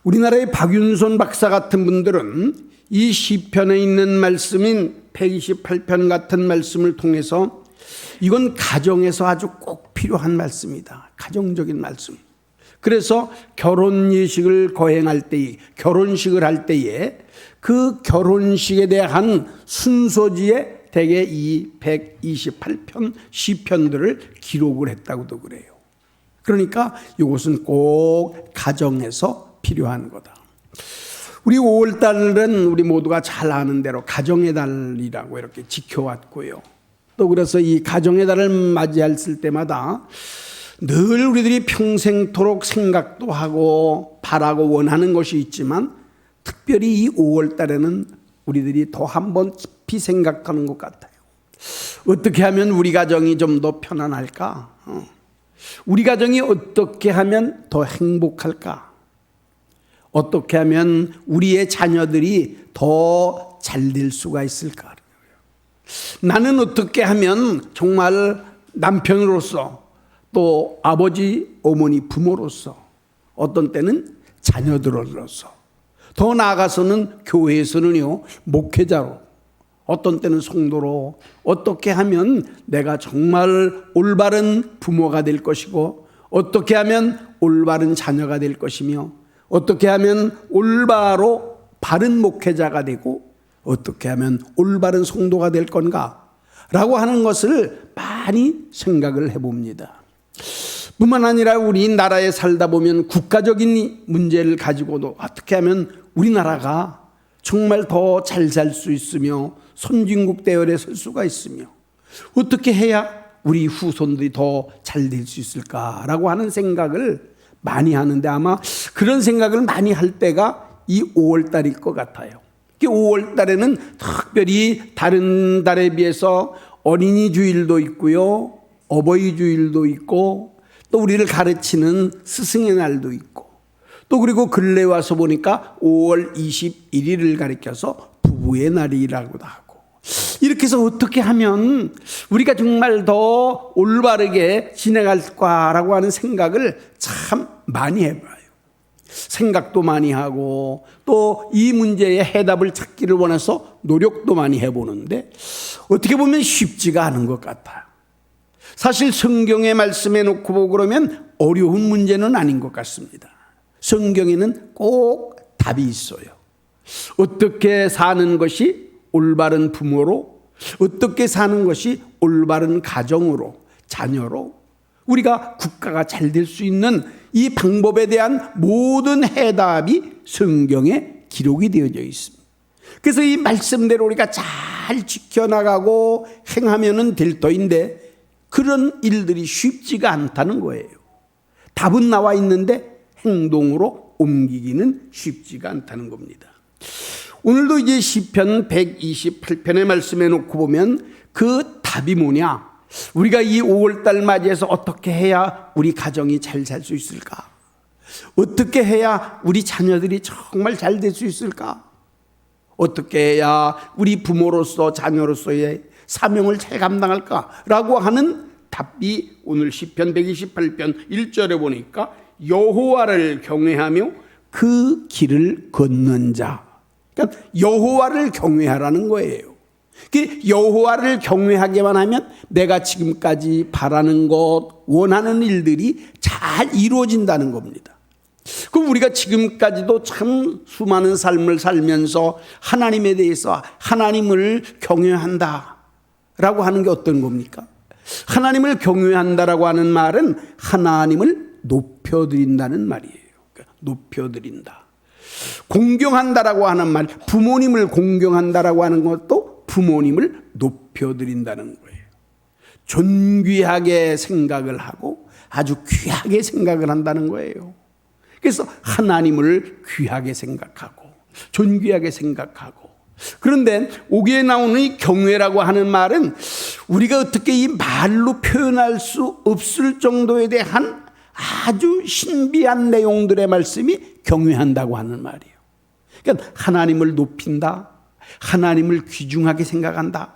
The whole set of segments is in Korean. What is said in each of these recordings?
우리나라의 박윤손 박사 같은 분들은 이 시편에 있는 말씀인 128편 같은 말씀을 통해서 이건 가정에서 아주 꼭 필요한 말씀이다. 가정적인 말씀. 그래서 결혼 예식을 거행할 때에, 결혼식을 할 때에 그 결혼식에 대한 순서지에 대개 이 128편 시편들을 기록을 했다고도 그래요. 그러니까 이것은 꼭 가정에서 필요한 거다. 우리 5월달은 우리 모두가 잘 아는 대로 가정의 달이라고 이렇게 지켜왔고요. 또 그래서 이 가정의 달을 맞이했을 때마다 늘 우리들이 평생토록 생각도 하고 바라고 원하는 것이 있지만 특별히 이 5월달에는 우리들이 더 한번 깊이 생각하는 것 같아요. 어떻게 하면 우리 가정이 좀 더 편안할까? 우리 가정이 어떻게 하면 더 행복할까? 어떻게 하면 우리의 자녀들이 더 잘 될 수가 있을까? 나는 어떻게 하면 정말 남편으로서 또 아버지, 어머니, 부모로서 어떤 때는 자녀들로서 더 나아가서는 교회에서는요 목회자로 어떤 때는 성도로 어떻게 하면 내가 정말 올바른 부모가 될 것이고 어떻게 하면 올바른 자녀가 될 것이며 어떻게 하면 올바로 바른 목회자가 되고 어떻게 하면 올바른 성도가 될 건가 라고 하는 것을 많이 생각을 해봅니다. 뿐만 아니라 우리나라에 살다 보면 국가적인 문제를 가지고도 어떻게 하면 우리나라가 정말 더 잘 살 수 있으며 선진국 대열에 설 수가 있으며 어떻게 해야 우리 후손들이 더 잘 될 수 있을까라고 하는 생각을 많이 하는데 아마 그런 생각을 많이 할 때가 이 5월달일 것 같아요. 5월달에는 특별히 다른 달에 비해서 어린이 주일도 있고요, 어버이 주일도 있고 또 우리를 가르치는 스승의 날도 있고 또 그리고 근래 와서 보니까 5월 21일을 가리켜서 부부의 날이라고도 하고 이렇게 해서 어떻게 하면 우리가 정말 더 올바르게 진행할까라고 하는 생각을 참 많이 해봐요. 생각도 많이 하고 또 이 문제의 해답을 찾기를 원해서 노력도 많이 해보는데 어떻게 보면 쉽지가 않은 것 같아요. 사실 성경의 말씀에 놓고 보고 그러면 어려운 문제는 아닌 것 같습니다. 성경에는 꼭 답이 있어요. 어떻게 사는 것이 올바른 부모로, 어떻게 사는 것이 올바른 가정으로, 자녀로 우리가 국가가 잘 될 수 있는 이 방법에 대한 모든 해답이 성경에 기록이 되어져 있습니다. 그래서 이 말씀대로 우리가 잘 지켜나가고 행하면 될 터인데 그런 일들이 쉽지가 않다는 거예요. 답은 나와 있는데 행동으로 옮기기는 쉽지가 않다는 겁니다. 오늘도 이제 시편 128편의 말씀에 놓고 보면 그 답이 뭐냐? 우리가 이 5월달 맞이해서 어떻게 해야 우리 가정이 잘 살 수 있을까? 어떻게 해야 우리 자녀들이 정말 잘 될 수 있을까? 어떻게 해야 우리 부모로서 자녀로서의 사명을 잘 감당할까라고 하는 답이 오늘 시편 128편 1절에 보니까 여호와를 경외하며 그 길을 걷는 자. 그러니까 여호와를 경외하라는 거예요. 여호와를 경외하기만 하면 내가 지금까지 바라는 것, 원하는 일들이 잘 이루어진다는 겁니다. 그럼 우리가 지금까지도 참 수많은 삶을 살면서 하나님에 대해서 하나님을 경외한다라고 하는 게 어떤 겁니까? 하나님을 경외한다라고 하는 말은 하나님을 높여드린다는 말이에요. 그러니까 높여드린다. 공경한다라고 하는 말, 부모님을 공경한다라고 하는 것도 부모님을 높여드린다는 거예요. 존귀하게 생각을 하고 아주 귀하게 생각을 한다는 거예요. 그래서 하나님을 귀하게 생각하고 존귀하게 생각하고 그런데 오기에 나오는 이 경외라고 하는 말은 우리가 어떻게 이 말로 표현할 수 없을 정도에 대한 아주 신비한 내용들의 말씀이 경외한다고 하는 말이에요. 그러니까 하나님을 높인다, 하나님을 귀중하게 생각한다.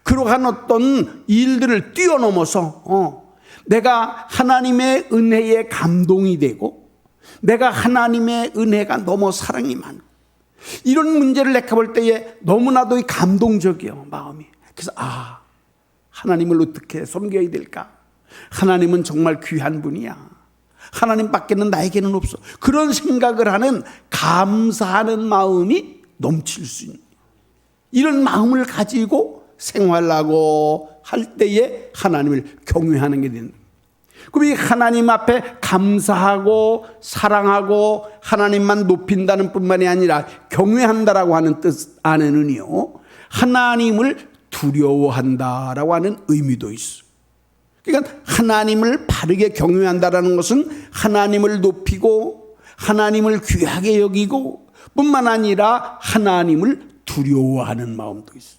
그러한 어떤 일들을 뛰어넘어서 내가 하나님의 은혜에 감동이 되고 내가 하나님의 은혜가 너무 사랑이 많고 이런 문제를 내가 볼 때에 너무나도 감동적이에요, 마음이. 그래서 하나님을 어떻게 섬겨야 될까? 하나님은 정말 귀한 분이야. 하나님밖에는 나에게는 없어. 그런 생각을 하는 감사하는 마음이 넘칠 수 있는, 이런 마음을 가지고 생활하고 할 때에 하나님을 경외하는 게 된다. 그럼 이 하나님 앞에 감사하고 사랑하고 하나님만 높인다는 뿐만이 아니라 경외한다라고 하는 뜻 안에는요, 하나님을 두려워한다라고 하는 의미도 있어. 그러니까 하나님을 바르게 경외한다라는 것은 하나님을 높이고 하나님을 귀하게 여기고 뿐만 아니라 하나님을 두려워하는 마음도 있어.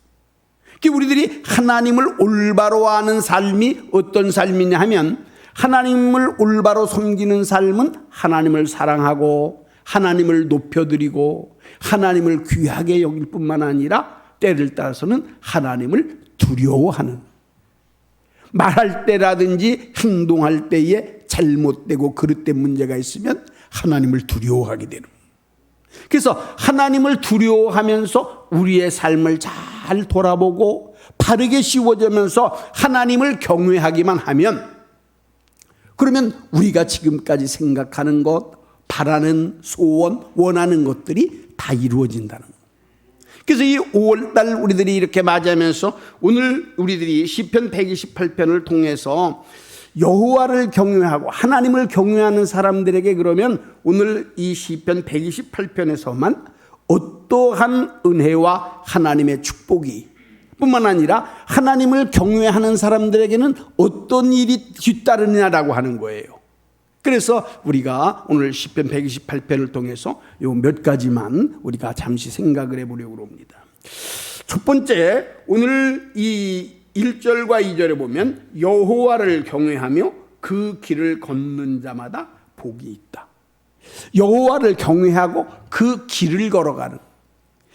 우리들이 하나님을 올바로 아는 삶이 어떤 삶이냐 하면, 하나님을 올바로 섬기는 삶은 하나님을 사랑하고 하나님을 높여드리고 하나님을 귀하게 여길 뿐만 아니라 때를 따라서는 하나님을 두려워하는, 말할 때라든지 행동할 때에 잘못되고 그릇된 문제가 있으면 하나님을 두려워하게 되는. 그래서 하나님을 두려워하면서 우리의 삶을 잘 돌아보고 바르게 씌워지면서 하나님을 경외하기만 하면, 그러면 우리가 지금까지 생각하는 것, 바라는 소원, 원하는 것들이 다 이루어진다는 거예요. 그래서 이 5월달 우리들이 이렇게 맞이하면서 오늘 우리들이 시편 128편을 통해서 여호와를 경외하고 하나님을 경외하는 사람들에게, 그러면 오늘 이 시편 128편에서만 어떠한 은혜와 하나님의 축복이 뿐만 아니라 하나님을 경외하는 사람들에게는 어떤 일이 뒤따르냐라고 하는 거예요. 그래서 우리가 오늘 시편 128편을 통해서 요 몇 가지만 우리가 잠시 생각을 해보려고 합니다. 첫 번째, 오늘 이 1절과 2절에 보면 여호와를 경외하며 그 길을 걷는 자마다 복이 있다. 여호와를 경외하고 그 길을 걸어가는,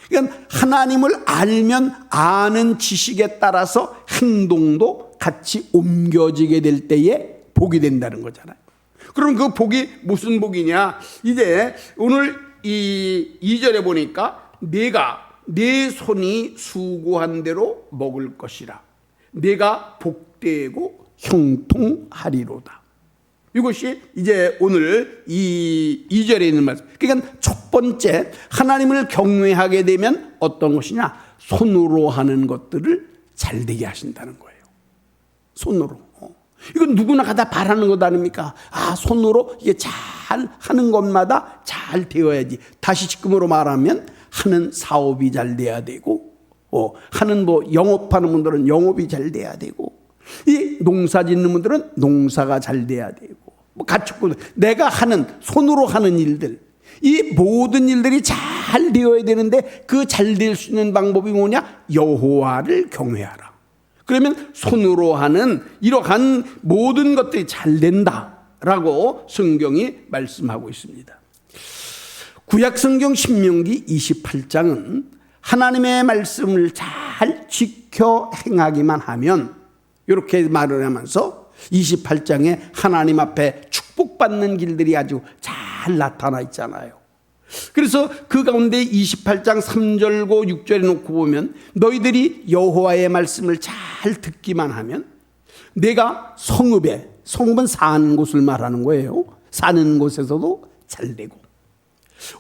그러니까 하나님을 알면 아는 지식에 따라서 행동도 같이 옮겨지게 될 때에 복이 된다는 거잖아요. 그럼 그 복이 무슨 복이냐? 이제 오늘 이 2절에 보니까 내가 내 손이 수고한 대로 먹을 것이라, 내가 복되고 형통하리로다. 이것이 이제 오늘 이 2절에 있는 말씀. 그러니까 첫 번째, 하나님을 경외하게 되면 어떤 것이냐? 손으로 하는 것들을 잘 되게 하신다는 거예요. 손으로. 이건 누구나 다 바라는 것 아닙니까? 손으로 이게 잘 하는 것마다 잘 되어야지. 다시 지금으로 말하면 하는 사업이 잘 돼야 되고, 하는 영업하는 분들은 영업이 잘 돼야 되고, 이 농사 짓는 분들은 농사가 잘 돼야 되고, 가축, 내가 하는 손으로 하는 일들, 이 모든 일들이 잘 되어야 되는데 그 잘 될 수 있는 방법이 뭐냐? 여호와를 경외하라. 그러면 손으로 하는 이러한 모든 것들이 잘 된다라고 성경이 말씀하고 있습니다. 구약 성경 신명기 28장은 하나님의 말씀을 잘 지켜 행하기만 하면, 이렇게 말을 하면서 28장에 하나님 앞에 축복받는 길들이 아주 잘 나타나 있잖아요. 그래서 그 가운데 28장 3절고 6절에 놓고 보면, 너희들이 여호와의 말씀을 잘 듣기만 하면 내가 성읍은 사는 곳을 말하는 거예요. 사는 곳에서도 잘 되고,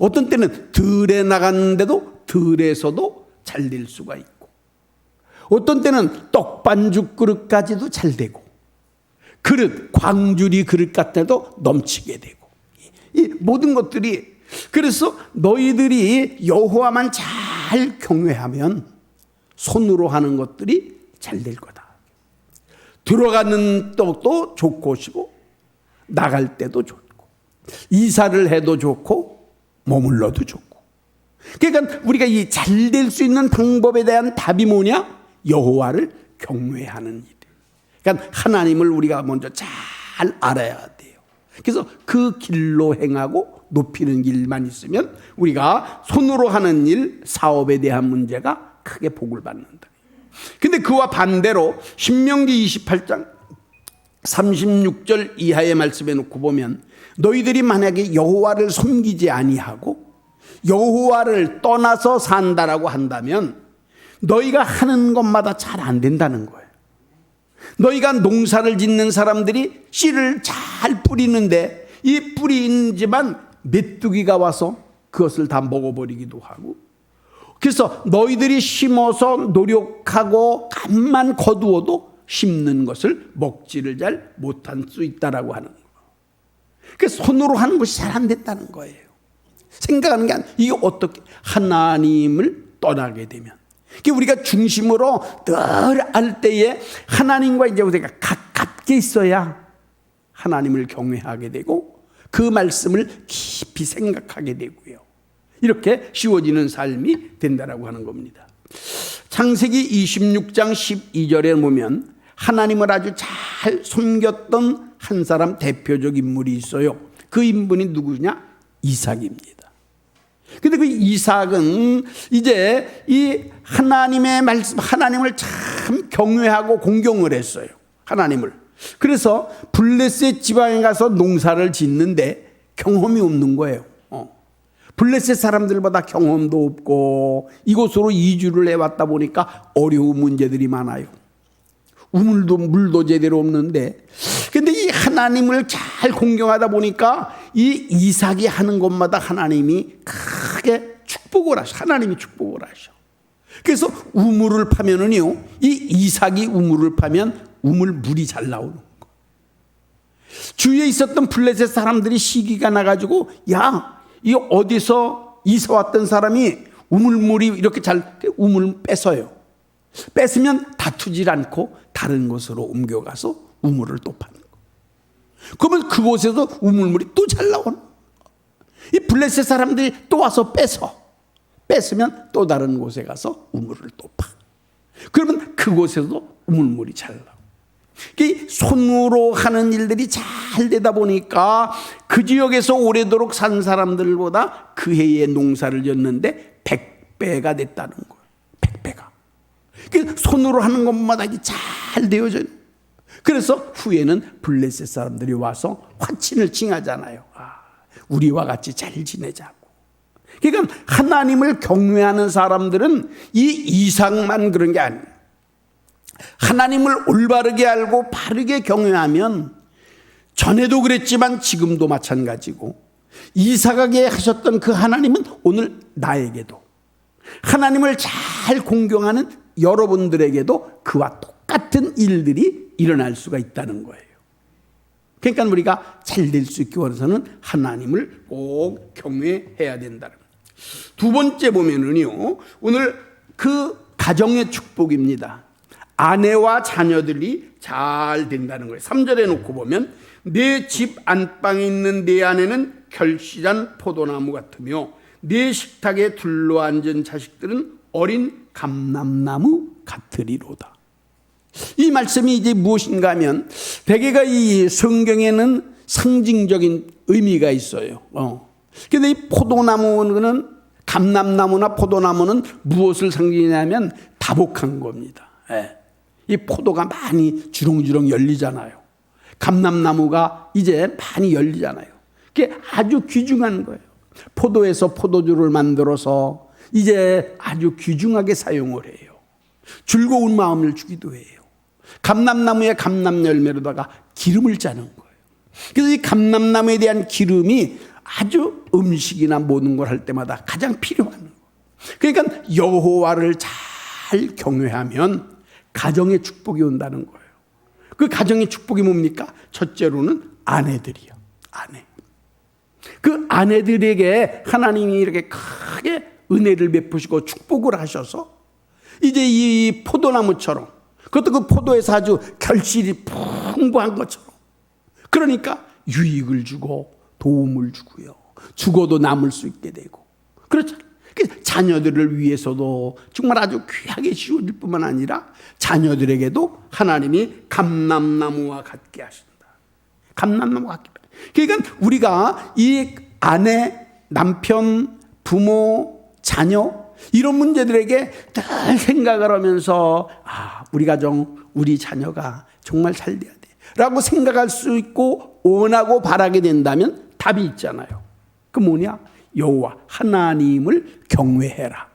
어떤 때는 들에 나갔는데도 들에서도 잘 될 수가 있고, 어떤 때는 떡반죽 그릇까지도 잘 되고, 그릇, 광주리 그릇 같아도 넘치게 되고, 이 모든 것들이, 그래서 너희들이 여호와만 잘 경외하면 손으로 하는 것들이 잘 될 거다. 들어가는 떡도 좋고 나갈 때도 좋고, 이사를 해도 좋고 머물러도 좋고. 그러니까 우리가 이 잘 될 수 있는 방법에 대한 답이 뭐냐? 여호와를 경외하는 일. 그러니까 하나님을 우리가 먼저 잘 알아야 돼요. 그래서 그 길로 행하고 높이는 길만 있으면 우리가 손으로 하는 일, 사업에 대한 문제가 크게 복을 받는다. 근데 그와 반대로 신명기 28장 36절 이하의 말씀에 놓고 보면 너희들이 만약에 여호와를 섬기지 아니하고 여호와를 떠나서 산다라고 한다면 너희가 하는 것마다 잘 안 된다는 거예요. 너희가 농사를 짓는 사람들이 씨를 잘 뿌리는데 이 뿌리지만 메뚜기가 와서 그것을 다 먹어버리기도 하고, 그래서 너희들이 심어서 노력하고 값만 거두어도 심는 것을 먹지를 잘 못할 수 있다라고 하는 거예요. 그래서 손으로 하는 것이 잘 안 된다는 거예요. 생각하는 게 아니라 이게 어떻게 하나님을 떠나게 되면 우리가 중심으로 늘 할 때에 하나님과 이제 우리가 가깝게 있어야 하나님을 경외하게 되고 그 말씀을 깊이 생각하게 되고요. 이렇게 쉬워지는 삶이 된다라고 하는 겁니다. 창세기 26장 12절에 보면 하나님을 아주 잘 섬겼던 한 사람 대표적 인물이 있어요. 그 인물이 누구냐? 이삭입니다. 근데 그 이삭은 이제 이 하나님의 말씀, 하나님을 참 경외하고 공경을 했어요. 하나님을. 그래서 블레셋 지방에 가서 농사를 짓는데 경험이 없는 거예요. 블레셋 사람들보다 경험도 없고 이곳으로 이주를 해왔다 보니까 어려운 문제들이 많아요. 물도 제대로 없는데, 근데 이 하나님을 잘 공경하다 보니까 이 이삭이 하는 것마다 하나님이 크게 축복을 하셔. 하나님이 축복을 하셔. 그래서 우물을 파면은요, 이 이삭이 우물을 파면 물이 잘 나오는 거. 주위에 있었던 블레셋 사람들이 시기가 나가지고, 야, 이 어디서 이사 왔던 사람이 우물물이 이렇게 잘 우물을 뺏어요. 뺏으면 다투질 않고 다른 곳으로 옮겨가서 우물을 또 파는 거. 그러면 그곳에서 우물물이 또 잘 나오는 거. 이 블레셋 사람들이 또 와서 뺏으면 또 다른 곳에 가서 우물을 또 파. 그러면 그곳에서도 우물물이 잘 나오고. 손으로 하는 일들이 잘 되다 보니까 그 지역에서 오래도록 산 사람들보다 그 해에 농사를 졌는데 100배가 됐다는 거예요. 100배가. 손으로 하는 것마다 잘 되어져요. 그래서 후에는 블레셋 사람들이 와서 화친을 칭하잖아요. 우리와 같이 잘 지내자고. 그러니까 하나님을 경외하는 사람들은 이 이삭만 그런 게 아니에요. 하나님을 올바르게 알고 바르게 경외하면, 전에도 그랬지만 지금도 마찬가지고, 이삭에게 하셨던 그 하나님은 오늘 나에게도, 하나님을 잘 공경하는 여러분들에게도 그와 똑같은 일들이 일어날 수가 있다는 거예요. 그러니까 우리가 잘 될 수 있기 위해서는 하나님을 꼭 경외해야 된다는 거예요. 두 번째 보면은요, 오늘 그 가정의 축복입니다. 아내와 자녀들이 잘 된다는 거예요. 3절에 놓고 보면 내 집 안방에 있는 내 아내는 결실한 포도나무 같으며 내 식탁에 둘러앉은 자식들은 어린 감람나무 같으리로다. 이 말씀이 이제 무엇인가 하면 대개가 이 성경에는 상징적인 의미가 있어요. 근데 이 포도나무는, 감람나무나 포도나무는 무엇을 상징하냐면 다복한 겁니다. 이 포도가 많이 주렁주렁 열리잖아요. 감람나무가 이제 많이 열리잖아요. 그게 아주 귀중한 거예요. 포도에서 포도주를 만들어서 이제 아주 귀중하게 사용을 해요. 즐거운 마음을 주기도 해요. 감람나무에 감람열매로다가 기름을 짜는 거예요. 그래서 이 감람나무에 대한 기름이 아주 음식이나 모든 걸 할 때마다 가장 필요한 거예요. 그러니까 여호와를 잘 경외하면 가정의 축복이 온다는 거예요. 그 가정의 축복이 뭡니까? 첫째로는 아내들이요. 아내. 그 아내들에게 하나님이 이렇게 크게 은혜를 베푸시고 축복을 하셔서 이제 이 포도나무처럼, 그것도 그 포도에서 아주 결실이 풍부한 것처럼, 그러니까 유익을 주고 도움을 주고요. 죽어도 남을 수 있게 되고. 그렇죠. 자녀들을 위해서도 정말 아주 귀하게 씌워질 뿐만 아니라 자녀들에게도 하나님이 감람나무와 같게 하신다. 감람나무와 같게. 그러니까 우리가 이 아내, 남편, 부모, 자녀 이런 문제들에게 늘 생각을 하면서 우리 가정, 우리 자녀가 정말 잘 돼야 돼 라고 생각할 수 있고 원하고 바라게 된다면 답이 있잖아요. 그 뭐냐? 여호와 하나님을 경외해라.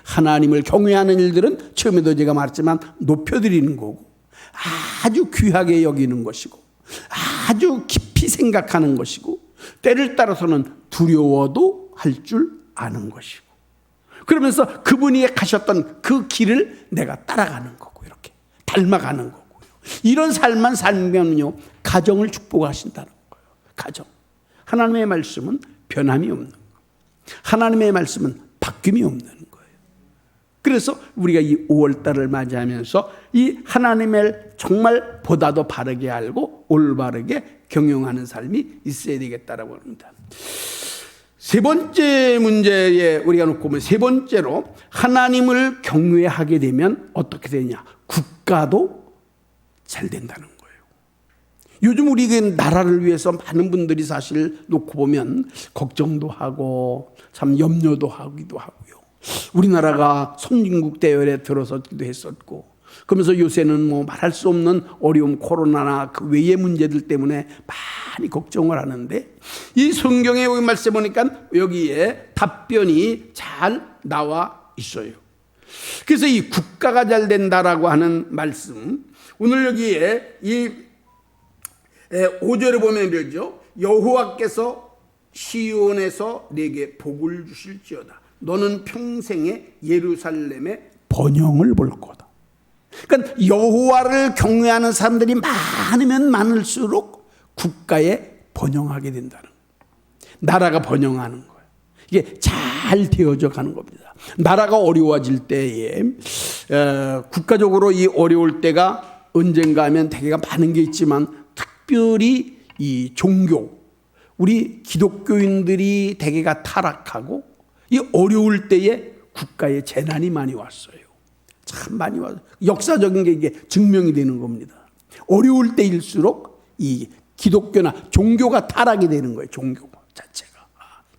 하나님을 경외하는 일들은 처음에도 제가 말했지만 높여드리는 거고 아주 귀하게 여기는 것이고 아주 깊이 생각하는 것이고 때를 따라서는 두려워도 할 줄 아는 것이고 그러면서 그분이 가셨던 그 길을 내가 따라가는 거고 이렇게 닮아가는 거고요. 이런 삶만 살면요 가정을 축복하신다는 거예요. 가정. 하나님의 말씀은 변함이 없는 거예요. 하나님의 말씀은 바뀜이 없는 거예요. 그래서 우리가 이 5월달을 맞이하면서 이 하나님을 정말 보다 더 바르게 알고 올바르게 경영하는 삶이 있어야 되겠다라고 합니다. 세 번째 문제에 우리가 놓고 보면 세 번째로 하나님을 경외하게 되면 어떻게 되냐? 국가도 잘 된다는 거예요. 요즘 우리 나라를 위해서 많은 분들이 사실 놓고 보면 걱정도 하고 참 염려도 하기도 하고요. 우리나라가 선진국 대열에 들어서기도 했었고 그러면서 요새는 뭐 말할 수 없는 어려움 코로나나 그 외의 문제들 때문에 많이 걱정을 하는데 이 성경에 여기 말씀 보니까 여기에 답변이 잘 나와 있어요. 그래서 이 국가가 잘 된다라고 하는 말씀 오늘 여기에 이 5절에 보면 이러죠. 여호와께서 시온에서 내게 복을 주실지어다. 너는 평생에 예루살렘의 번영을 볼 거다. 그러니까 여호와를 경외하는 사람들이 많으면 많을수록 국가에 번영하게 된다는 거예요. 나라가 번영하는 거예요. 이게 잘 되어져 가는 겁니다. 나라가 어려워질 때에 국가적으로 이 어려울 때가 언젠가 하면 대개가 많은 게 있지만 특별히 이 종교 우리 기독교인들이 대개가 타락하고 이 어려울 때에 국가에 재난이 많이 왔어요. 참 많이 왔어요. 역사적인 게 이게 증명이 되는 겁니다. 어려울 때일수록 이 기독교나 종교가 타락이 되는 거예요. 종교 자체가.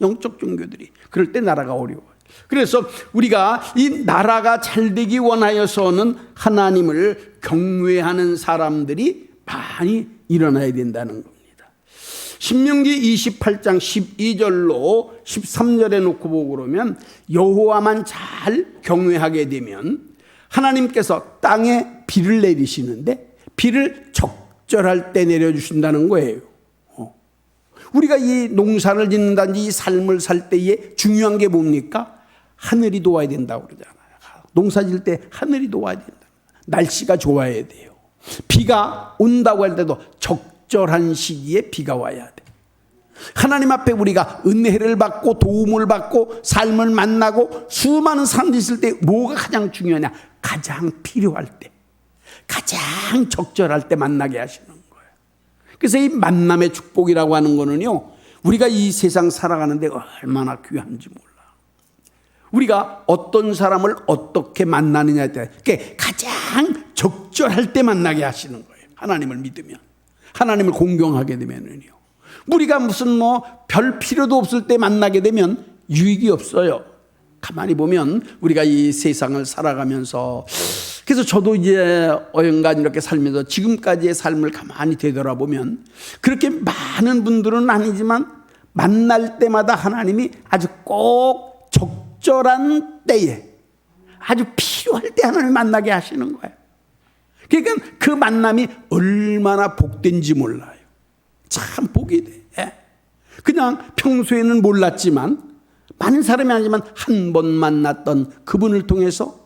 영적 종교들이. 그럴 때 나라가 어려워요. 그래서 우리가 이 나라가 잘 되기 원하여서는 하나님을 경외하는 사람들이 많이 일어나야 된다는 겁니다. 신명기 28장 12절로 13절에 놓고 보고 그러면 여호와만 잘 경외하게 되면 하나님께서 땅에 비를 내리시는데 비를 적절할 때 내려주신다는 거예요. 우리가 이 농사를 짓는다든지 이 삶을 살 때에 중요한 게 뭡니까? 하늘이 도와야 된다고 그러잖아요. 농사 질 때 하늘이 도와야 된다. 날씨가 좋아야 돼요. 비가 온다고 할 때도 적절한 시기에 비가 와야 돼. 하나님 앞에 우리가 은혜를 받고 도움을 받고 삶을 만나고 수많은 사람들이 있을 때 뭐가 가장 중요하냐? 가장 필요할 때, 가장 적절할 때 만나게 하시는 거예요. 그래서 이 만남의 축복이라고 하는 거는요, 우리가 이 세상 살아가는데 얼마나 귀한지 몰라. 우리가 어떤 사람을 어떻게 만나느냐에 따라 가장 적절할 때 만나게 하시는 거예요. 하나님을 믿으면, 하나님을 공경하게 되면은요. 우리가 무슨 별 필요도 없을 때 만나게 되면 유익이 없어요. 가만히 보면 우리가 이 세상을 살아가면서 그래서 저도 이제 어연간 이렇게 살면서 지금까지의 삶을 가만히 되돌아보면 그렇게 많은 분들은 아니지만 만날 때마다 하나님이 아주 꼭 적절한 때에 아주 필요할 때 하나님을 만나게 하시는 거예요. 그러니까 그 만남이 얼마나 복된지 몰라요. 참 복이 돼. 그냥 평소에는 몰랐지만 많은 사람이 아니지만 한 번 만났던 그분을 통해서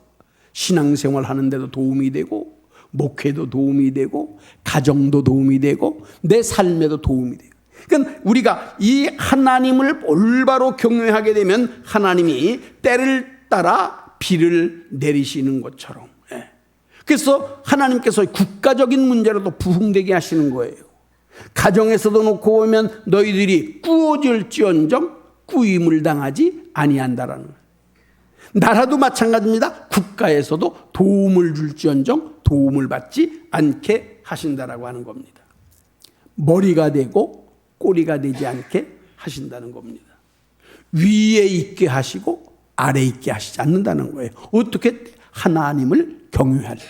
신앙생활 하는데도 도움이 되고 목회도 도움이 되고 가정도 도움이 되고 내 삶에도 도움이 돼요. 그러니까 우리가 이 하나님을 올바로 경외하게 되면 하나님이 때를 따라 비를 내리시는 것처럼 그래서 하나님께서 국가적인 문제로도 부흥되게 하시는 거예요. 가정에서도 놓고 보면 너희들이 꾸어질지언정 꾸임을 당하지 아니한다라는 거예요. 나라도 마찬가지입니다. 국가에서도 도움을 줄지언정 도움을 받지 않게 하신다라고 하는 겁니다. 머리가 되고 꼬리가 되지 않게 하신다는 겁니다. 위에 있게 하시고 아래 있게 하시지 않는다는 거예요. 어떻게? 하나님을 경외할 때,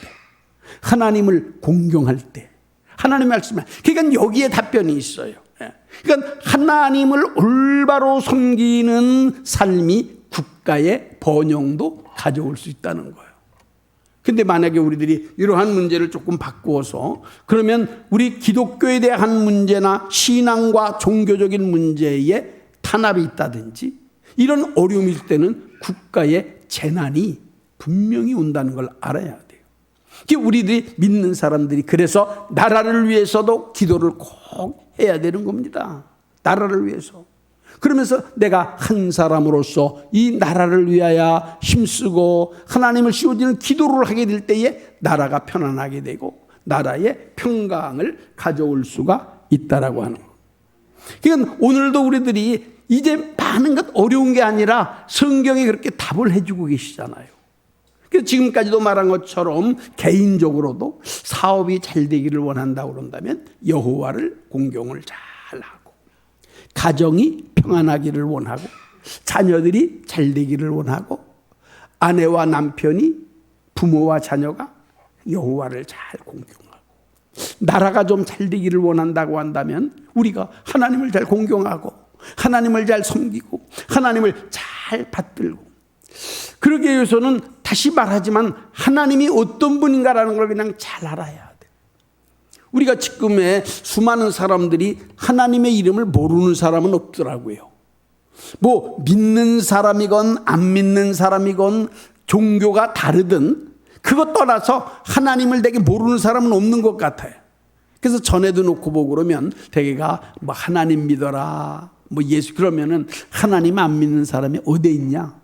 하나님을 공경할 때, 하나님의 말씀에. 그러니까 여기에 답변이 있어요. 그러니까 하나님을 올바로 섬기는 삶이 국가의 번영도 가져올 수 있다는 거예요. 근데 만약에 우리들이 이러한 문제를 조금 바꾸어서 그러면 우리 기독교에 대한 문제나 신앙과 종교적인 문제에 탄압이 있다든지 이런 어려움이 있을 때는 국가의 재난이 분명히 온다는 걸 알아야 돼요. 우리들이 믿는 사람들이 그래서 나라를 위해서도 기도를 꼭 해야 되는 겁니다. 나라를 위해서. 그러면서 내가 한 사람으로서 이 나라를 위하여 힘쓰고 하나님을 씌워지는 기도를 하게 될 때에 나라가 편안하게 되고 나라의 평강을 가져올 수가 있다라고 하는 거예요. 그러니까 오늘도 우리들이 이제 많은 것 어려운 게 아니라 성경이 그렇게 답을 해주고 계시잖아요. 그래서 지금까지도 말한 것처럼 개인적으로도 사업이 잘 되기를 원한다고 그런다면 여호와를 공경을 잘 하고 가정이 평안하기를 원하고 자녀들이 잘 되기를 원하고 아내와 남편이 부모와 자녀가 여호와를 잘 공경하고 나라가 좀 잘 되기를 원한다고 한다면 우리가 하나님을 잘 공경하고 하나님을 잘 섬기고 하나님을 잘 받들고 그러기 위해서는 다시 말하지만 하나님이 어떤 분인가라는 걸 그냥 잘 알아야 돼. 우리가 지금의 수많은 사람들이 하나님의 이름을 모르는 사람은 없더라고요. 뭐 믿는 사람이건 안 믿는 사람이건 종교가 다르든 그것 떠나서 하나님을 되게 모르는 사람은 없는 것 같아요. 그래서 전에도 놓고 보고 그러면 대개가 뭐 하나님 믿어라 뭐 예수 그러면은 하나님 안 믿는 사람이 어디 있냐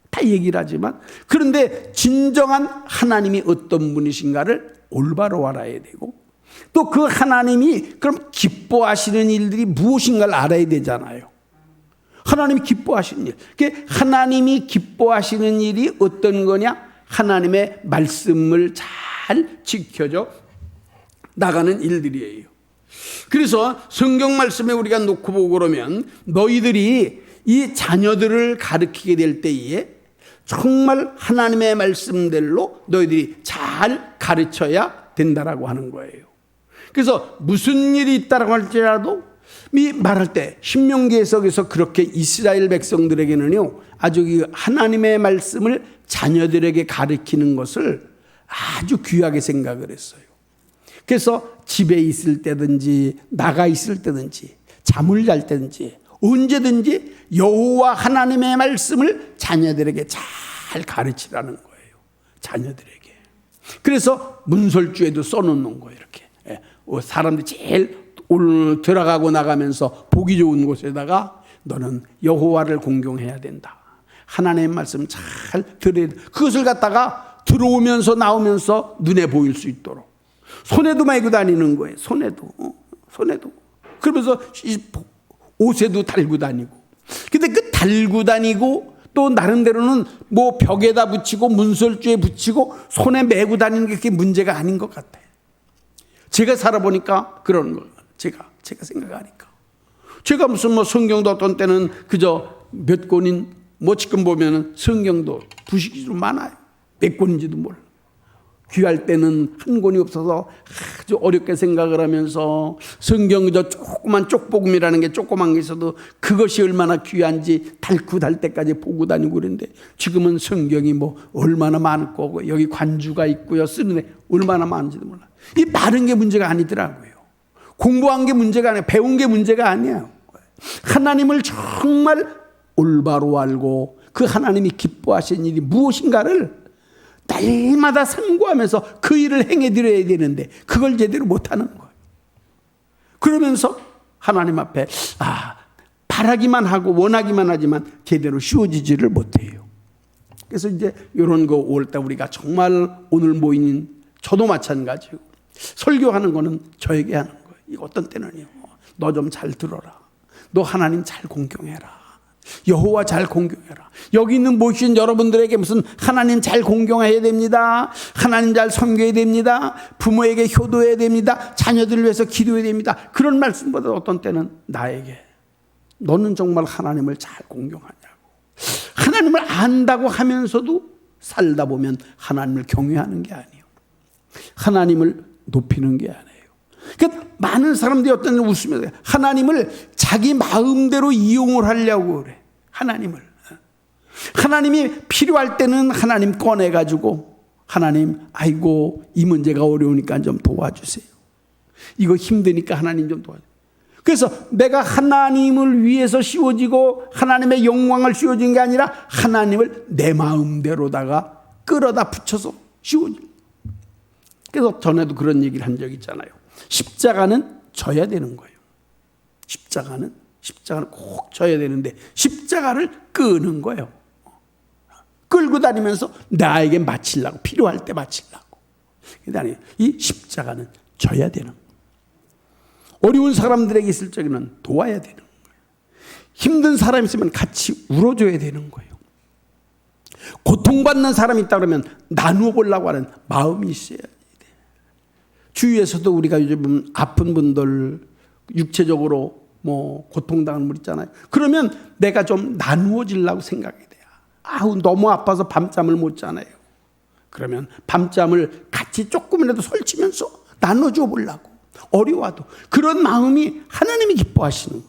다 얘기를 하지만 그런데 진정한 하나님이 어떤 분이신가를 올바로 알아야 되고 또 그 하나님이 그럼 기뻐하시는 일들이 무엇인가를 알아야 되잖아요. 하나님이 기뻐하시는 일. 하나님이 기뻐하시는 일이 어떤 거냐? 하나님의 말씀을 잘 지켜줘 나가는 일들이에요. 그래서 성경 말씀에 우리가 놓고 보고 그러면 너희들이 이 자녀들을 가르치게 될 때에 정말 하나님의 말씀대로 너희들이 잘 가르쳐야 된다라고 하는 거예요. 그래서 무슨 일이 있다라고 할지라도 말할 때 신명기에서 그렇게 이스라엘 백성들에게는요 아주 하나님의 말씀을 자녀들에게 가르치는 것을 아주 귀하게 생각을 했어요. 그래서 집에 있을 때든지 나가 있을 때든지 잠을 잘 때든지 언제든지 여호와 하나님의 말씀을 자녀들에게 잘 가르치라는 거예요. 자녀들에게. 그래서 문설주에도 써놓는 거예요. 이렇게 사람들이 제일 오늘 들어가고 나가면서 보기 좋은 곳에다가 너는 여호와를 공경해야 된다. 하나님의 말씀 잘 들어야 돼. 그것을 갖다가 들어오면서 나오면서 눈에 보일 수 있도록 손에도 메고 다니는 거예요. 손에도. 그러면서 옷에도 달고 다니고. 근데 그 달고 다니고 또 나름대로는 뭐 벽에다 붙이고 문설주에 붙이고 손에 메고 다니는 게 그게 문제가 아닌 것 같아요. 제가 살아보니까 그런 거예요. 제가 생각하니까. 제가 무슨 뭐 성경도 어떤 때는 그저 몇 권인 뭐 지금 보면은 성경도 부식이 좀 많아요. 몇 권인지도 몰라. 귀할 때는 한 권이 없어서 아주 어렵게 생각을 하면서 성경 저 조그만 쪽복음이라는 게 조그만 게 있어도 그것이 얼마나 귀한지 달고 달 때까지 보고 다니고 그랬는데 지금은 성경이 뭐 얼마나 많고 여기 관주가 있고요 쓰는데 얼마나 많은지도 몰라. 이 많은 게 문제가 아니더라고요. 공부한 게 문제가 아니에요. 배운 게 문제가 아니에요. 하나님을 정말 올바로 알고 그 하나님이 기뻐하시는 일이 무엇인가를 날마다 상고하면서 그 일을 행해드려야 되는데 그걸 제대로 못하는 거예요. 그러면서 하나님 앞에 바라기만 하고 원하기만 하지만 제대로 쉬워지지를 못해요. 그래서 이제 이런 거 올 때 우리가 정말 오늘 모인 저도 마찬가지고 설교하는 거는 저에게 하는 거예요. 이거 어떤 때는요. 너 좀 잘 들어라. 너 하나님 잘 공경해라. 여호와 잘 공경해라. 여기 있는 모신 여러분들에게 무슨 하나님 잘 공경해야 됩니다. 하나님 잘 섬겨야 됩니다. 부모에게 효도해야 됩니다. 자녀들을 위해서 기도해야 됩니다. 그런 말씀보다 어떤 때는 나에게 너는 정말 하나님을 잘 공경하냐고. 하나님을 안다고 하면서도 살다 보면 하나님을 경외하는 게 아니에요. 하나님을 높이는 게 아니에요. 그러니까 많은 사람들이 어떤 웃으면서 하나님을 자기 마음대로 이용을 하려고 그래. 하나님이 필요할 때는 하나님 꺼내가지고 하나님 아이고 이 문제가 어려우니까 좀 도와주세요. 이거 힘드니까 하나님 좀 도와주세요. 그래서 내가 하나님을 위해서 씌워지고 하나님의 영광을 씌워진 게 아니라 하나님을 내 마음대로다가 끌어다 붙여서 씌워져. 그래서 전에도 그런 얘기를 한 적 있잖아요. 십자가는 져야 되는 거예요. 십자가는 꼭 져야 되는데 십자가를 끄는 거예요. 끌고 다니면서 나에게 바치려고, 필요할 때 바치려고. 그러니까 이 십자가는 져야 되는 거예요. 어려운 사람들에게 있을 적에는 도와야 되는 거예요. 힘든 사람이 있으면 같이 울어줘야 되는 거예요. 고통받는 사람이 있다 그러면 나누어 보려고 하는 마음이 있어야 돼요. 주위에서도 우리가 요즘 아픈 분들, 육체적으로 고통당하는 분 있잖아요. 그러면 내가 좀 나누어 주려고 생각이 돼요. 너무 아파서 밤잠을 못 자네요. 그러면 밤잠을 같이 조금이라도 설치면서 나눠줘 보려고. 어려워도 그런 마음이 하나님이 기뻐하시는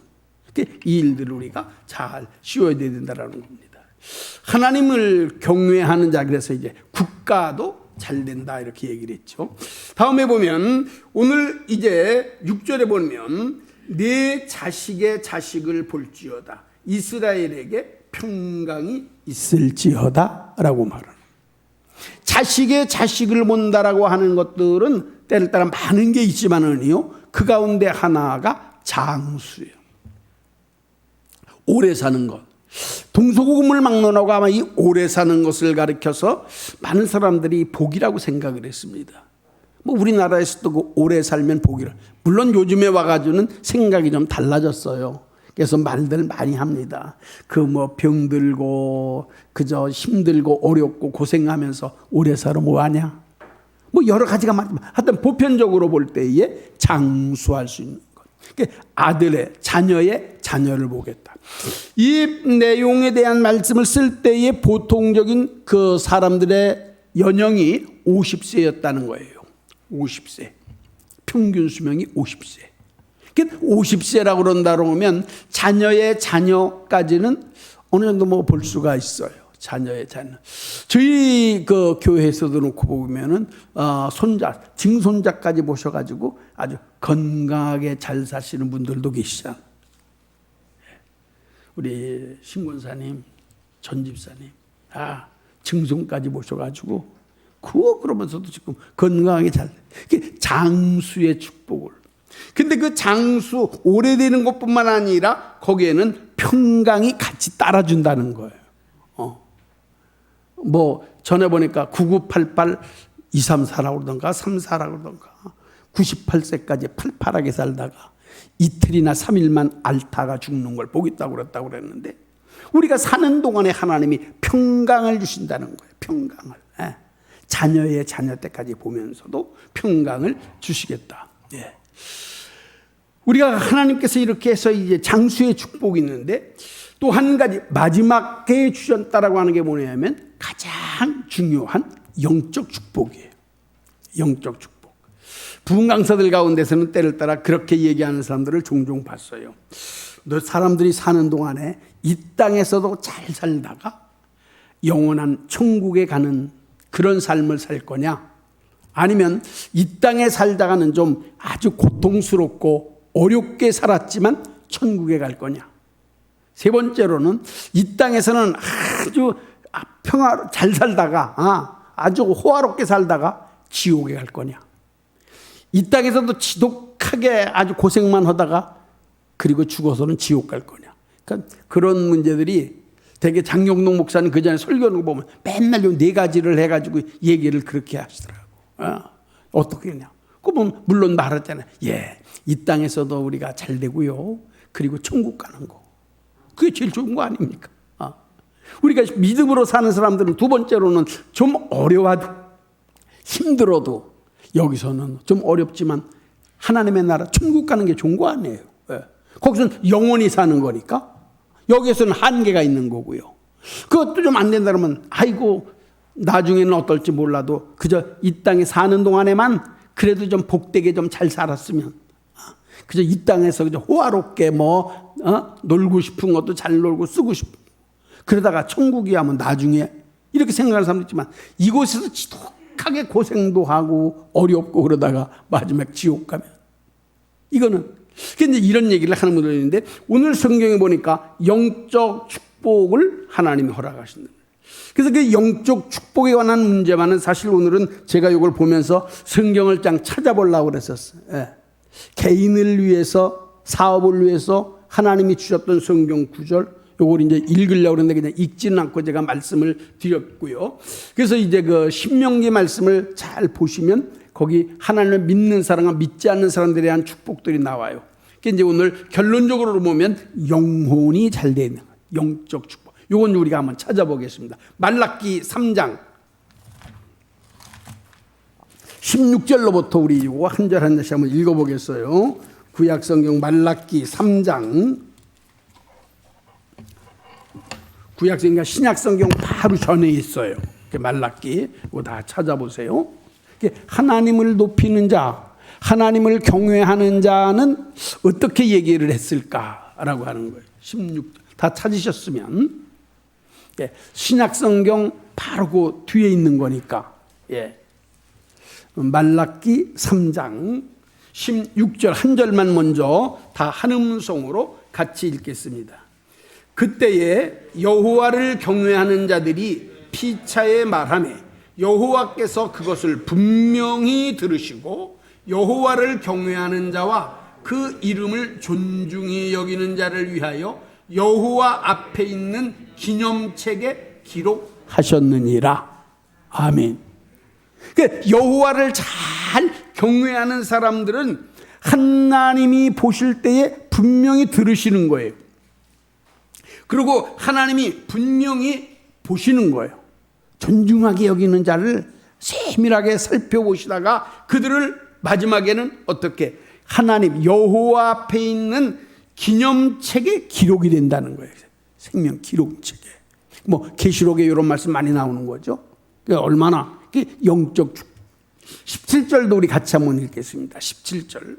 거예요. 이 일들을 우리가 잘 씌워야 된다는 겁니다. 하나님을 경외하는 자, 그래서 이제 국가도 잘 된다 이렇게 얘기를 했죠. 다음에 보면 오늘 이제 6절에 보면 내 자식의 자식을 볼지어다 이스라엘에게 평강이 있을지어다 라고 말합니다. 자식의 자식을 본다라고 하는 것들은 때를 따라 많은 게 있지만은요, 그 가운데 하나가 장수예요. 오래 사는 것. 동서고금을 막론하고 아마 이 오래 사는 것을 가리켜서 많은 사람들이 복이라고 생각을 했습니다. 우리나라에서도 그 오래 살면 복이라. 물론 요즘에 와가지고는 생각이 좀 달라졌어요. 그래서 말들 많이 합니다. 병들고 그저 힘들고 어렵고 고생하면서 오래 살아 뭐하냐. 여러 가지가 많지만 하여튼 보편적으로 볼 때에 장수할 수 있는 것. 아들의 자녀의 자녀를 보겠다. 이 내용에 대한 말씀을 쓸 때의 보통적인 그 사람들의 연령이 50세였다는 거예요. 50세. 평균 수명이 50세. 50세라고 그런다고 하면 자녀의 자녀까지는 어느 정도 볼 수가 있어요. 자녀의 자녀. 저희 그 교회에서도 놓고 보면은 손자, 증손자까지 모셔가지고 아주 건강하게 잘 사시는 분들도 계시잖아요. 우리 신권사님, 전집사님, 증손까지 모셔가지고 그러면서도 지금 건강하게 잘. 장수의 축복을. 근데 그 장수 오래되는 것뿐만 아니라 거기에는 평강이 같이 따라준다는 거예요. 전에 보니까 9988 234라고 그러던가 34라고 그러던가 98세까지 팔팔하게 살다가 이틀이나 3일만 앓다가 죽는 걸 보겠다고 그랬다고 그랬는데, 우리가 사는 동안에 하나님이 평강을 주신다는 거예요. 평강을. 자녀의 자녀 때까지 보면서도 평강을 주시겠다. 우리가 하나님께서 이렇게 해서 이제 장수의 축복이 있는데, 또 한 가지 마지막에 주셨다라고 하는 게 뭐냐면 가장 중요한 영적 축복이에요. 영적 축복. 부흥 강사들 가운데서는 때를 따라 그렇게 얘기하는 사람들을 종종 봤어요. 너 사람들이 사는 동안에 이 땅에서도 잘 살다가 영원한 천국에 가는 그런 삶을 살 거냐, 아니면 이 땅에 살다가는 좀 아주 고통스럽고 어렵게 살았지만 천국에 갈 거냐. 세 번째로는 이 땅에서는 아주 잘 살다가 아주 호화롭게 살다가 지옥에 갈 거냐. 이 땅에서도 지독하게 아주 고생만 하다가 그리고 죽어서는 지옥 갈 거냐. 그러니까 그런 문제들이 되게 장경동 목사님 그 전에 설교하는 거 보면 맨날 요 네 가지를 해가지고 얘기를 그렇게 하시더라고. 어떻게 하냐. 그러면 물론 말했잖아요. 이 땅에서도 우리가 잘 되고요. 그리고 천국 가는 거. 그게 제일 좋은 거 아닙니까? 우리가 믿음으로 사는 사람들은 두 번째로는 좀 어려워도 힘들어도 여기서는 좀 어렵지만 하나님의 나라 천국 가는 게 좋은 거 아니에요. 거기서는 영원히 사는 거니까. 여기에서는 한계가 있는 거고요. 그것도 좀 안 된다면 아이고 나중에는 어떨지 몰라도 그저 이 땅에 사는 동안에만 그래도 좀 복되게 좀 잘 살았으면, 그저 이 땅에서 그저 호화롭게 놀고 싶은 것도 잘 놀고 쓰고 싶고, 그러다가 천국이 하면 나중에 이렇게 생각하는 사람도 있지만, 이곳에서 지독하게 고생도 하고 어렵고 그러다가 마지막 지옥 가면, 이거는 근데 이런 얘기를 하는 분들이 있는데, 오늘 성경에 보니까 영적 축복을 하나님이 허락하신다. 그래서 그 영적 축복에 관한 문제만은 사실 오늘은 제가 이걸 보면서 성경을 쫙 찾아보려고 그랬었어요. 예. 개인을 위해서, 사업을 위해서 하나님이 주셨던 성경 구절, 요걸 이제 읽으려고 그랬는데 그냥 읽지는 않고 제가 말씀을 드렸고요. 그래서 이제 그 신명기 말씀을 잘 보시면 거기 하나님을 믿는 사람과 믿지 않는 사람들에 대한 축복들이 나와요. 그러니까 이제 오늘 결론적으로 보면 영혼이 잘 되는 영적 축복. 요건 우리가 한번 찾아보겠습니다. 말라기 3장 16절로부터 우리 이거 한 절 한 절씩 한번 읽어보겠어요. 구약성경 말라기 3장, 구약성경 신약성경 바로 전에 있어요. 말라기 이거 다 찾아보세요. 하나님을 높이는 자, 하나님을 경외하는 자는 어떻게 얘기를 했을까라고 하는 거예요. 16절 다 찾으셨으면, 신약성경 바로 그 뒤에 있는 거니까, 말라기 3장 16절 한 절만 먼저 다 한 음성으로 같이 읽겠습니다. 그때에 여호와를 경외하는 자들이 피차에 말하매 여호와께서 그것을 분명히 들으시고 여호와를 경외하는 자와 그 이름을 존중히 여기는 자를 위하여 여호와 앞에 있는 기념책에 기록하셨느니라. 아멘. 여호와를 잘 경외하는 사람들은 하나님이 보실 때에 분명히 들으시는 거예요. 그리고 하나님이 분명히 보시는 거예요. 존중하게 여기는 자를 세밀하게 살펴보시다가 그들을 마지막에는 어떻게 하나님 여호와 앞에 있는 기념책에 기록이 된다는 거예요. 생명 기록책에. 계시록에 이런 말씀 많이 나오는 거죠. 얼마나 영적 17절도 우리 같이 한번 읽겠습니다. 17절.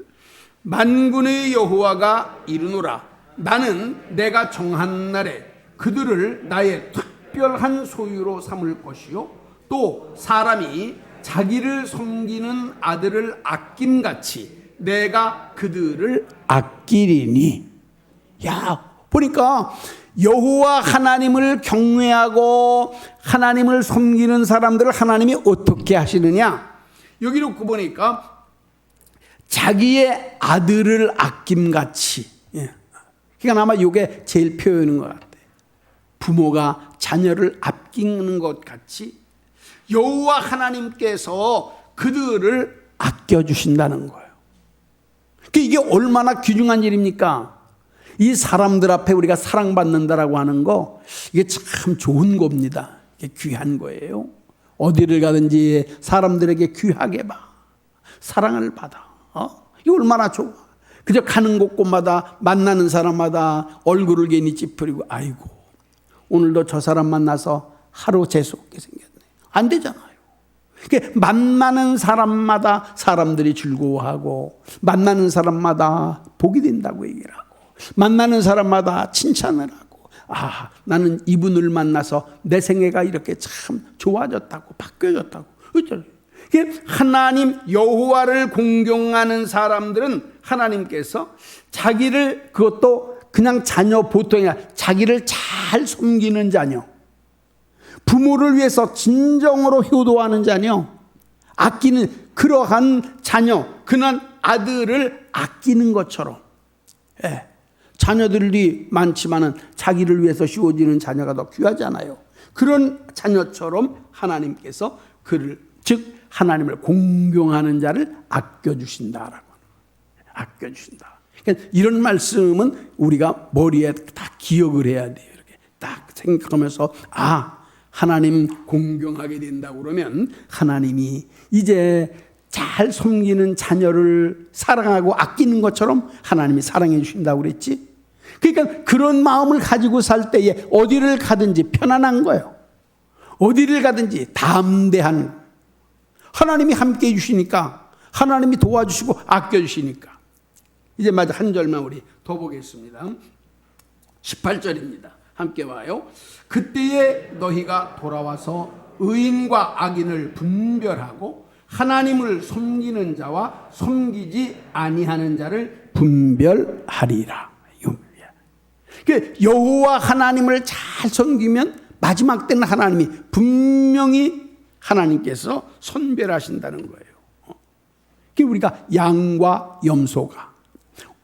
만군의 여호와가 이르노라. 나는 내가 정한 날에 그들을 나의 특별한 소유로 삼을 것이요 또 사람이 자기를 섬기는 아들을 아낌같이 내가 그들을 아끼리니. 보니까 여호와 하나님을 경외하고 하나님을 섬기는 사람들을 하나님이 어떻게 하시느냐, 여기 놓고 보니까 자기의 아들을 아낌같이. 그러니까 아마 이게 제일 표현인 것 같아요. 부모가 자녀를 아끼는 것 같이 여호와 하나님께서 그들을 아껴주신다는 거예요. 이게 얼마나 귀중한 일입니까? 이 사람들 앞에 우리가 사랑받는다라고 하는 거, 이게 참 좋은 겁니다. 이게 귀한 거예요. 어디를 가든지 사람들에게 귀하게 봐. 사랑을 받아. 이거 얼마나 좋아. 그저 가는 곳곳마다 만나는 사람마다 얼굴을 괜히 찌푸리고, 아이고 오늘도 저 사람 만나서 하루 재수없게 생겼네. 안 되잖아요. 만나는 사람마다 사람들이 즐거워하고, 만나는 사람마다 복이 된다고 얘기를 하고, 만나는 사람마다 칭찬을 하고, 나는 이분을 만나서 내 생애가 이렇게 참 좋아졌다고, 바뀌어졌다고. 하나님 여호와를 공경하는 사람들은 하나님께서 자기를, 그것도 그냥 자녀 보통이 아니라 자기를 잘 섬기는 자녀, 부모를 위해서 진정으로 효도하는 자녀, 아끼는 그러한 자녀, 그런 아들을 아끼는 것처럼, 자녀들이 많지만은 자기를 위해서 씌워지는 자녀가 더 귀하잖아요. 그런 자녀처럼 하나님께서 그를, 즉 하나님을 공경하는 자를 아껴주신다라고 합니다. 아껴주신다. 그러니까 이런 말씀은 우리가 머리에 다 기억을 해야 돼요. 이렇게 딱 생각하면서, 하나님 공경하게 된다고 그러면 하나님이 이제 잘 섬기는 자녀를 사랑하고 아끼는 것처럼 하나님이 사랑해 주신다고 그랬지. 그러니까 그런 마음을 가지고 살 때에 어디를 가든지 편안한 거예요. 어디를 가든지 담대한, 하나님이 함께 해 주시니까 하나님이 도와주시고 아껴주시니까. 이제 마저 한 절만 우리 더 보겠습니다. 18절입니다. 함께 봐요. 그때에 너희가 돌아와서 의인과 악인을 분별하고 하나님을 섬기는 자와 섬기지 아니하는 자를 분별하리라. 여호와 하나님을 잘 섬기면 마지막 때는 하나님이 분명히 하나님께서 선별하신다는 거예요. 우리가 양과 염소가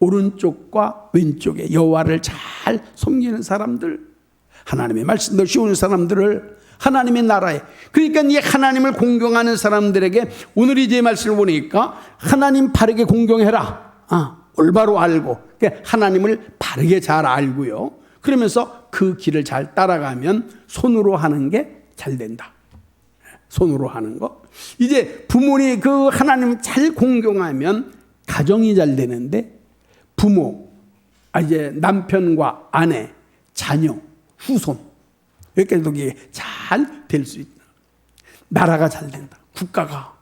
오른쪽과 왼쪽에 여호와를 잘 섬기는 사람들, 하나님의 말씀을 씌우는 사람들을 하나님의 나라에, 그러니까 이 하나님을 공경하는 사람들에게 오늘 이제 말씀을 보니까 하나님 바르게 공경해라. 올바로 알고 하나님을 바르게 잘 알고요. 그러면서 그 길을 잘 따라가면 손으로 하는 게 잘 된다. 손으로 하는 거. 이제 부모님 그 하나님 잘 공경하면 가정이 잘 되는데 부모, 이제 남편과 아내, 자녀, 후손 여기까지도 잘 될 수 있다. 나라가 잘 된다. 국가가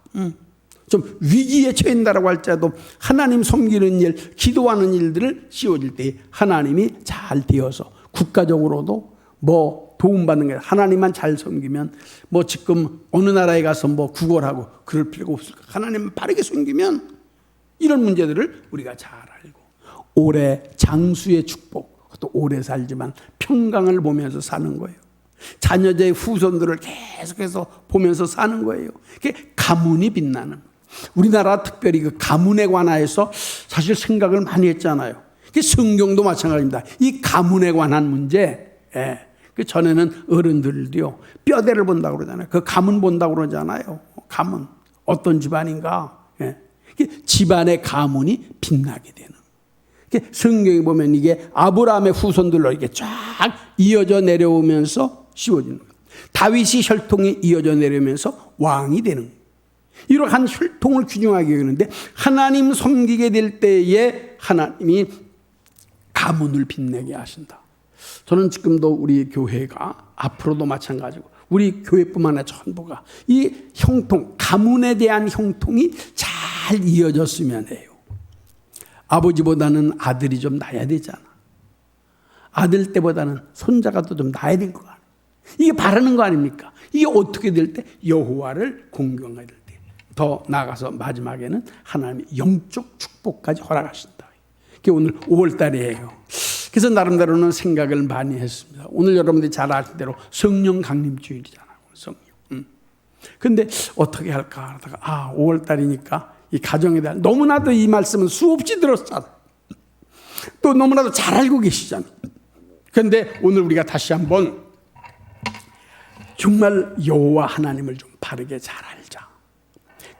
좀 위기에 처한다라고 할지라도 하나님 섬기는 일, 기도하는 일들을 씌워질 때 하나님이 잘 되어서 국가적으로도 뭐 도움받는 게 하나님만 잘 섬기면 뭐 지금 어느 나라에 가서 뭐 구걸하고 그럴 필요가 없을 거야. 하나님만 바르게 섬기면 이런 문제들을 우리가 잘 알고 오래 장수의 축복, 또 오래 살지만 평강을 보면서 사는 거예요. 자녀의 후손들을 계속해서 보면서 사는 거예요. 그게 가문이 빛나는. 우리나라 특별히 그 가문에 관하여서 사실 생각을 많이 했잖아요. 성경도 마찬가지입니다. 이 가문에 관한 문제. 그 전에는 어른들도요 뼈대를 본다고 그러잖아요. 그 가문 본다고 그러잖아요. 가문 어떤 집안인가. 집안의 가문이 빛나게 되는. 성경에 보면 이게 아브라함의 후손들로 이렇게 쫙 이어져 내려오면서 씌워지는 거예요. 다윗이 혈통이 이어져 내려오면서 왕이 되는 거예요. 이러한 혈통을 균형하게 하는데 하나님 섬기게 될 때에 하나님이 가문을 빛내게 하신다. 저는 지금도 우리 교회가 앞으로도 마찬가지고 우리 교회뿐만 아니라 전부가 이 형통, 가문에 대한 형통이 잘 이어졌으면 해요. 아버지보다는 아들이 좀 나야 되잖아. 아들 때보다는 손자가 또 좀 나야 될 거 아니야. 이게 바라는 거 아닙니까? 이게 어떻게 될 때? 여호와를 공경할 때. 더 나아가서 마지막에는 하나님의 영적 축복까지 허락하신다. 그게 오늘 5월 달이에요. 그래서 나름대로는 생각을 많이 했습니다. 오늘 여러분들이 잘 아시는 대로 성령 강림 주일이잖아요. 성령. 근데 어떻게 할까 하다가 5월 달이니까 이 가정에 대한 너무나도 이 말씀은 수없이 들었잖아. 또 너무나도 잘 알고 계시잖아. 그런데 오늘 우리가 다시 한번 정말 여호와 하나님을 좀 바르게 잘 알자.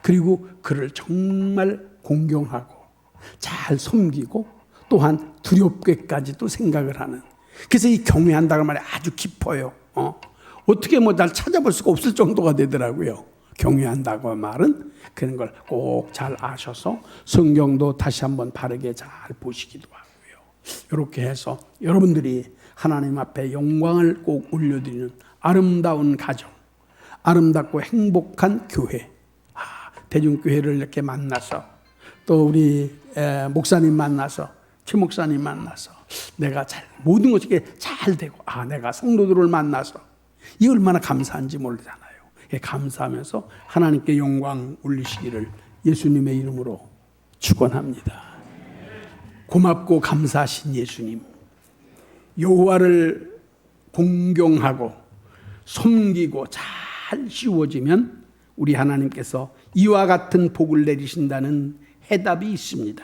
그리고 그를 정말 공경하고 잘 섬기고 또한 두렵게까지도 생각을 하는. 그래서 이 경외한다는 말이 아주 깊어요. 어떻게 뭐 날 찾아볼 수가 없을 정도가 되더라고요. 경외한다고 말은 그런 걸 꼭 잘 아셔서 성경도 다시 한번 바르게 잘 보시기도 하고요. 이렇게 해서 여러분들이 하나님 앞에 영광을 꼭 올려드리는 아름다운 가정, 아름답고 행복한 교회, 대중교회를 이렇게 만나서 또 우리 목사님 만나서 최 목사님 만나서 내가 모든 것이 잘 되고 내가 성도들을 만나서 이 얼마나 감사한지 모르잖아요. 감사하면서 하나님께 영광 올리시기를 예수님의 이름으로 축원합니다. 고맙고 감사하신 예수님, 여호와를 공경하고 섬기고 잘 씌워지면 우리 하나님께서 이와 같은 복을 내리신다는 해답이 있습니다.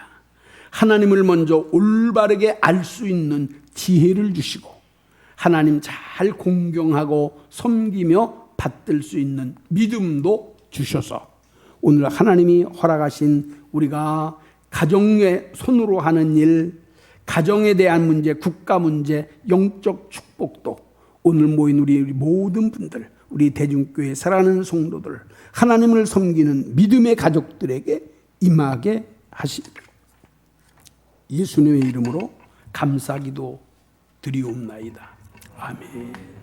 하나님을 먼저 올바르게 알 수 있는 지혜를 주시고 하나님 잘 공경하고 섬기며 받들 수 있는 믿음도 주셔서 오늘 하나님이 허락하신 우리가 가정에 손으로 하는 일, 가정에 대한 문제, 국가 문제, 영적 축복도 오늘 모인 우리 모든 분들, 우리 대중교회 사랑하는 성도들, 하나님을 섬기는 믿음의 가족들에게 임하게 하시기를 예수님의 이름으로 감사기도 드리옵나이다. 아멘.